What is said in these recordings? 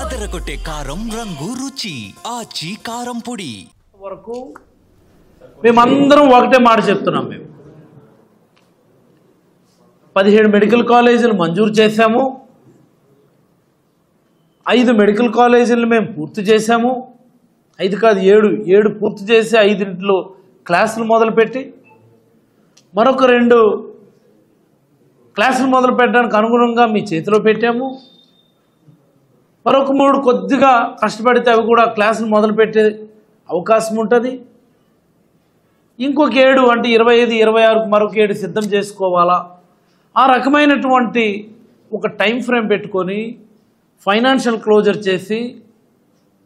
అదరగొట్టే కారం రంగు రుచి ఆచి కారం పొడి వరకు మేమందరం ఒకటే మాట చెప్తున్నాం. మేము 17 మెడికల్ కాలేజీలు మంజూరు చేశాము. 5 మెడికల్ కాలేజీలు మేము పూర్తి చేశాము. 5 కాదు 7 పూర్తి చేసి 5 క్లాసులు మొదలుపెట్టి మరొక 2 క్లాసులు మొదలు పెట్టడానికి అనుగుణంగా మీ చేతిలో పెట్టాము. మరొక 3 కొద్దిగా కష్టపడితే అవి కూడా క్లాసులు మొదలుపెట్టే అవకాశం ఉంటుంది. ఇంకొక 7 అంటే 25, 26కు మరొక 7 సిద్ధం చేసుకోవాలా. ఆ రకమైనటువంటి ఒక టైం ఫ్రేమ్ పెట్టుకొని ఫైనాన్షియల్ క్లోజర్ చేసి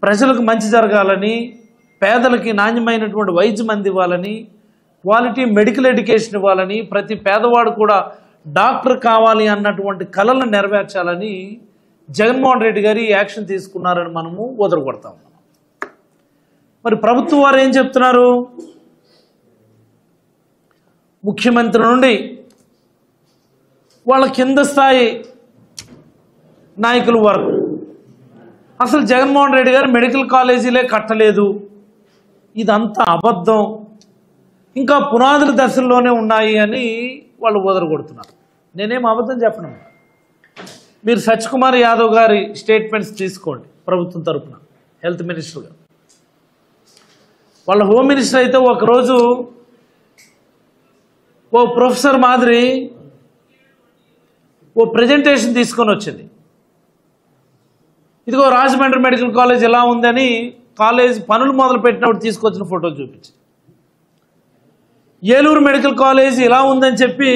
ప్రజలకు మంచి జరగాలని, పేదలకి నాణ్యమైనటువంటి వైద్యం అందివ్వాలని, క్వాలిటీ మెడికల్ ఎడ్యుకేషన్ ఇవ్వాలని, ప్రతి పేదవాడు కూడా డాక్టర్ కావాలి అన్నటువంటి కలలను నెరవేర్చాలని జగన్మోహన్ రెడ్డి గారు యాక్షన్ తీసుకున్నారని మనము వదలగొడతాం. మరి ప్రభుత్వం వారు ఏం చెప్తున్నారు? ముఖ్యమంత్రి నుండి వాళ్ళ కింద స్థాయి నాయకుల వరకు అసలు జగన్మోహన్ రెడ్డి గారు మెడికల్ కాలేజీలే కట్టలేదు, ఇదంతా అబద్ధం, ఇంకా పునాదుల దశల్లోనే ఉన్నాయి అని వాళ్ళు వదలగొడుతున్నారు. నేనేం అబద్ధం చెప్పను. మీరు సత్యకుమార్ యాదవ్ గారి స్టేట్మెంట్స్ తీసుకోండి. ప్రభుత్వం తరఫున హెల్త్ మినిస్టర్గా, వాళ్ళ హోమ్ మినిస్టర్ అయితే ఒకరోజు ఓ ప్రొఫెసర్ మాదిరి ఓ ప్రజెంటేషన్ తీసుకొని వచ్చింది. ఇదిగో రాజమండ్రి మెడికల్ కాలేజ్ ఎలా ఉందని కాలేజ్ పనులు మొదలు పెట్టినప్పుడు తీసుకొచ్చిన ఫోటోలు చూపించి, ఏలూరు మెడికల్ కాలేజ్ ఇలా ఉందని చెప్పి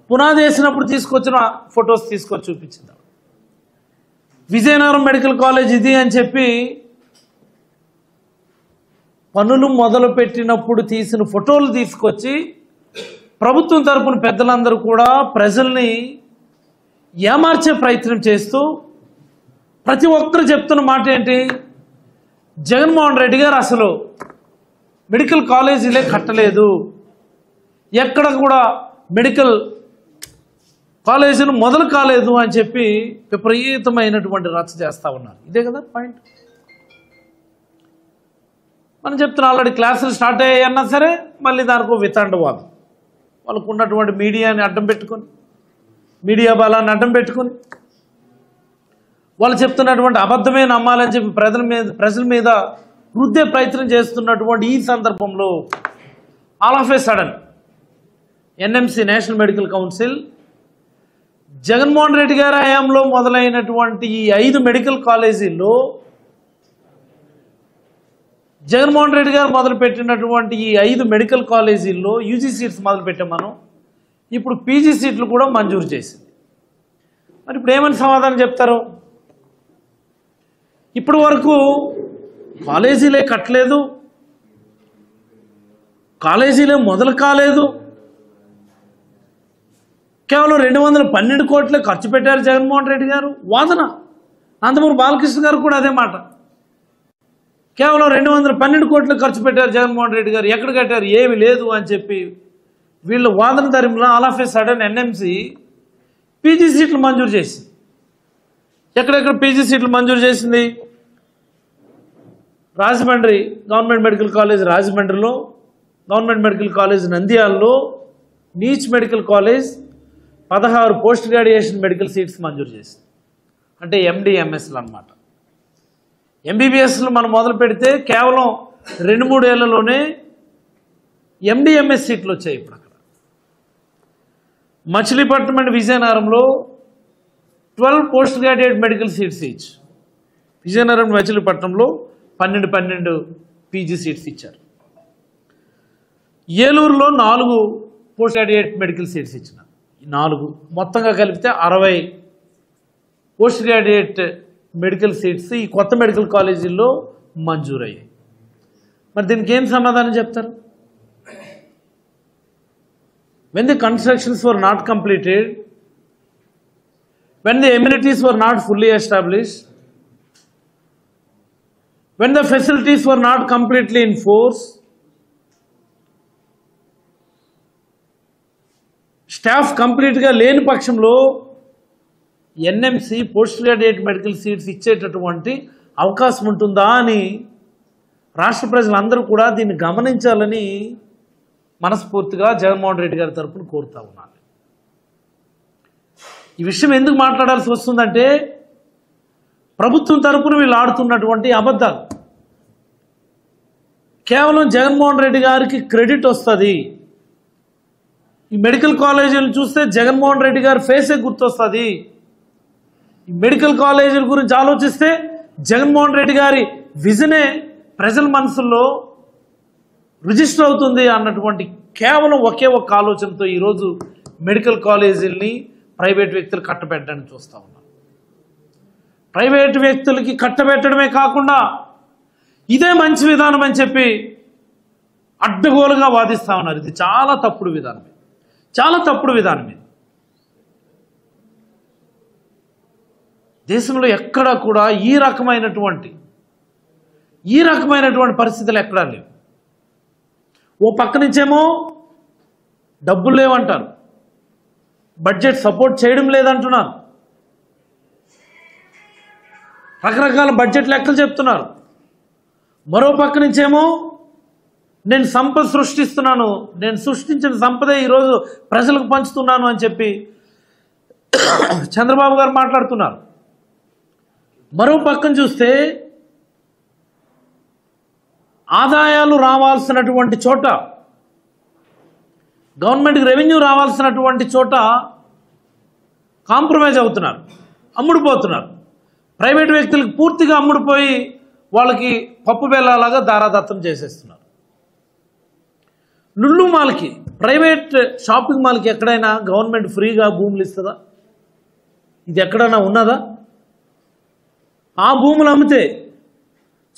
పునాది వేసినప్పుడు తీసుకొచ్చిన ఫొటోస్ తీసుకొచ్చి చూపించింది. విజయనగరం మెడికల్ కాలేజ్ ఇది అని చెప్పి పనులు మొదలు పెట్టినప్పుడు తీసిన ఫోటోలు తీసుకొచ్చి ప్రభుత్వం తరపున పెద్దలందరూ కూడా ప్రజల్ని ఏమార్చే ప్రయత్నం చేస్తూ ప్రతి ఒక్కరు చెప్తున్న మాట ఏంటి? జగన్మోహన్ రెడ్డి గారు అసలు మెడికల్ కాలేజీలే కట్టలేదు, ఎక్కడ కూడా మెడికల్ కాలేజీలు మొదలు కాలేదు అని చెప్పి విపరీతమైనటువంటి రచ్చ చేస్తూ ఉన్నారు. ఇదే కదా పాయింట్. మనం చెప్తున్నాం ఆల్రెడీ క్లాసులు స్టార్ట్ అయ్యాయన్నా సరే మళ్ళీ దానికి వితండవాదం. వాళ్ళకు ఉన్నటువంటి మీడియాని అడ్డం పెట్టుకొని, మీడియా బలాన్ని అడ్డం పెట్టుకొని వాళ్ళు చెప్తున్నటువంటి అబద్ధమే నమ్మాలని చెప్పి ప్రజల మీద రుద్దే ప్రయత్నం చేస్తున్నటువంటి ఈ సందర్భంలో all of a sudden NMC national medical council Jaganmohan Reddy గారి హయాంలో మొదలైనటువంటి ఈ 5 మెడికల్ కాలేజీల్లో జగన్మోహన్ రెడ్డి గారు మొదలుపెట్టినటువంటి ఈ 5 మెడికల్ కాలేజీల్లో యూజీ సీట్స్ మొదలుపెట్టాం మనం. ఇప్పుడు పీజీ సీట్లు కూడా మంజూరు చేసింది. మరి ఇప్పుడు ఏమని సమాధానం చెప్తారు? ఇప్పటి వరకు కాలేజీలే కట్టలేదు, కాలేజీలే మొదలు కాలేదు, కేవలం 212 కోట్లే ఖర్చు పెట్టారు జగన్మోహన్ రెడ్డి గారు వాదన. నందమూరి బాలకృష్ణ గారు కూడా అదే మాట. కేవలం 212 కోట్లు ఖర్చు పెట్టారు జగన్మోహన్ రెడ్డి గారు, ఎక్కడ కట్టారు? ఏమి లేదు అని చెప్పి వీళ్ళు వాదన ధరింలో all of a sudden NMC PG సీట్లు మంజూరు చేసింది. ఎక్కడెక్కడ పీజీ సీట్లు మంజూరు చేసింది? రాజమండ్రి గవర్నమెంట్ మెడికల్ కాలేజ్ రాజమండ్రిలో, గవర్నమెంట్ మెడికల్ కాలేజ్ నంద్యాలలో, నీచ్ medical college 16 post graduation medical seats మంజూరు చేసింది. అంటే ఎండిఎంఎస్లు అన్నమాట. ఎంబీబీఎస్లు మనం మొదలు పెడితే కేవలం 2-3 ఏళ్లలోనే ఎండిఎంఎస్ సీట్లు వచ్చాయి. ఇప్పుడు అక్కడ మచిలీపట్నం అండ్ విజయనగరంలో 12 post graduate medical seats each. Vizianagaram మచిలీపట్నంలో 12 పీజీ సీట్స్ ఇచ్చారు. ఏలూరులో 4 పోస్ట్ గ్రాడ్యుయేట్ మెడికల్ సీట్స్ ఇచ్చినారు. ఈ 4 మొత్తంగా కలిపితే 60 పోస్ట్ గ్రాడ్యుయేట్ మెడికల్ సీట్స్ ఈ కొత్త మెడికల్ కాలేజీల్లో మంజూరయ్యాయి. మరి దీనికి ఏం సమాధానం చెప్తారు? when the constructions were not completed, when the amenities were not fully established, when the facilities were not completely in force, staff కంప్లీట్గా లేని పక్షంలో NMC post graduate medical seats ఇచ్చేటటువంటి అవకాశం ఉంటుందా అని రాష్ట్ర ప్రజలందరూ కూడా దీన్ని గమనించాలని మనస్ఫూర్తిగా జగన్మోహన్ రెడ్డి గారి తరఫున కోరుతా ఉన్నాను. ఈ విషయం ఎందుకు మాట్లాడాల్సి వస్తుందంటే ప్రభుత్వం తరఫున వీళ్ళు ఆడుతున్నటువంటి అబద్ధాలు. కేవలం జగన్మోహన్ రెడ్డి గారికి క్రెడిట్ వస్తుంది. ఈ మెడికల్ కాలేజీలు చూస్తే జగన్మోహన్ రెడ్డి గారి ఫేసే గుర్తొస్తుంది. ఈ మెడికల్ కాలేజీల గురించి ఆలోచిస్తే జగన్మోహన్ రెడ్డి గారి విజనే ప్రజల మనసుల్లో రిజిస్టర్ అవుతుంది అన్నటువంటి కేవలం ఒకే ఒక్క ఆలోచనతో ఈరోజు మెడికల్ కాలేజీలని ప్రైవేట్ వ్యక్తులు కట్టబెట్టడానికి చూస్తూ ఉన్నారు. ప్రైవేట్ వ్యక్తులకి కట్టబెట్టడమే కాకుండా ఇదే మంచి విధానం అని చెప్పి అడ్డగోలుగా వాదిస్తూ ఉన్నారు. ఇది చాలా తప్పుడు విధానమే, చాలా తప్పుడు విధానమే. దేశంలో ఎక్కడా కూడా ఈ రకమైనటువంటి పరిస్థితులు ఎక్కడా లేవు. ఓ పక్క నుంచేమో డబ్బులు లేవంటారు, బడ్జెట్ సపోర్ట్ చేయడం లేదంటున్నారు, రకరకాల బడ్జెట్ లెక్కలు చెప్తున్నారు. మరో పక్క నుంచేమో నేను సంపద సృష్టిస్తున్నాను, నేను సృష్టించిన సంపదే ఈరోజు ప్రజలకు పంచుతున్నాను అని చెప్పి చంద్రబాబు గారు మాట్లాడుతున్నారు. మరో పక్కన చూస్తే ఆదాయాలు రావాల్సినటువంటి చోట, గవర్నమెంట్కి రెవెన్యూ రావాల్సినటువంటి చోట కాంప్రమైజ్ అవుతున్నారు, అమ్ముడుపోతున్నారు. ప్రైవేట్ వ్యక్తులకు పూర్తిగా అమ్ముడుపోయి వాళ్ళకి పప్పు బెల్లాలాగా దారాదత్తం చేసేస్తున్నారు. లుల్లు మాల్కి, ప్రైవేట్ షాపింగ్ మాల్కి ఎక్కడైనా గవర్నమెంట్ ఫ్రీగా భూములు ఇస్తుందా? ఇది ఎక్కడైనా ఉన్నదా? ఆ భూములు అమ్మితే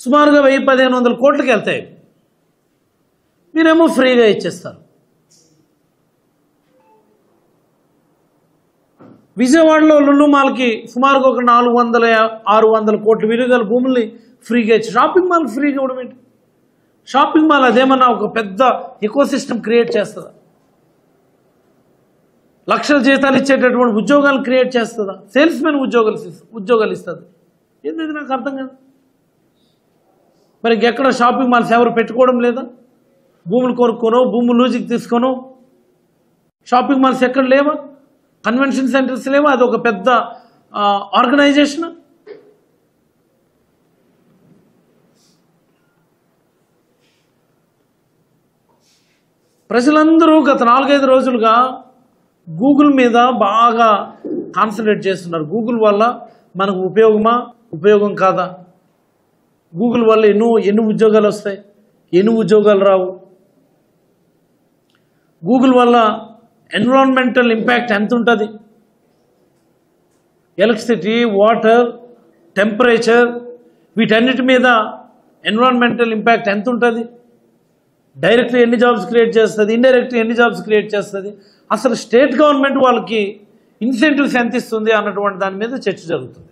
సుమారుగా 1000-1500 కోట్లకి వెళ్తాయి. మీరేమో ఫ్రీగా ఇచ్చేస్తారు. విజయవాడలో లుల్లు మాల్కి సుమారుగా ఒక 400-600 కోట్ల విలువగల భూముల్ని ఫ్రీగా ఇచ్చి షాపింగ్ మాల్ ఫ్రీగా ఇవ్వడం ఏంటి? షాపింగ్ మాల్ అదేమన్నా ఒక పెద్ద ఎకోసిస్టమ్ క్రియేట్ చేస్తుందా? లక్షల జీతాలు ఇచ్చేటటువంటి ఉద్యోగాలు క్రియేట్ చేస్తుందా? సేల్స్మెన్ ఉద్యోగాలు ఇస్తుంది? ఏంటది నాకు అర్థం కాదు. మరి ఎక్కడ షాపింగ్ మాల్స్ ఎవరు పెట్టుకోవడం లేదా? భూములు కొనుక్కోనో, భూములు లూజుకి తీసుకోనో షాపింగ్ మాల్స్ ఎక్కడ లేవా? కన్వెన్షన్ సెంటర్స్ లేవా? అది ఒక పెద్ద ఆర్గనైజేషన్. ప్రజలందరూ గత 4-5 రోజులుగా గూగుల్ మీద బాగా కాన్సన్ట్రేట్ చేస్తున్నారు. గూగుల్ వల్ల మనకు ఉపయోగమా, ఉపయోగం కాదా? గూగుల్ వల్ల ఎన్ని ఉద్యోగాలు వస్తాయి, ఎన్ని ఉద్యోగాలు రావు? గూగుల్ వల్ల ఎన్విరాన్మెంటల్ ఇంపాక్ట్ ఎంత ఉంటుంది? ఎలక్ట్రిసిటీ, వాటర్, టెంపరేచర్, వీటన్నిటి మీద ఎన్విరాన్మెంటల్ ఇంపాక్ట్ ఎంత ఉంటుంది? డైరెక్ట్గా ఎన్ని జాబ్స్ క్రియేట్ చేస్తుంది, ఇండైరెక్ట్గా ఎన్ని జాబ్స్ క్రియేట్ చేస్తుంది, అసలు స్టేట్ గవర్నమెంట్ వాళ్ళకి ఇన్సెంటివ్స్ ఎంత ఇస్తుంది అన్నటువంటి దాని మీద చర్చ జరుగుతుంది.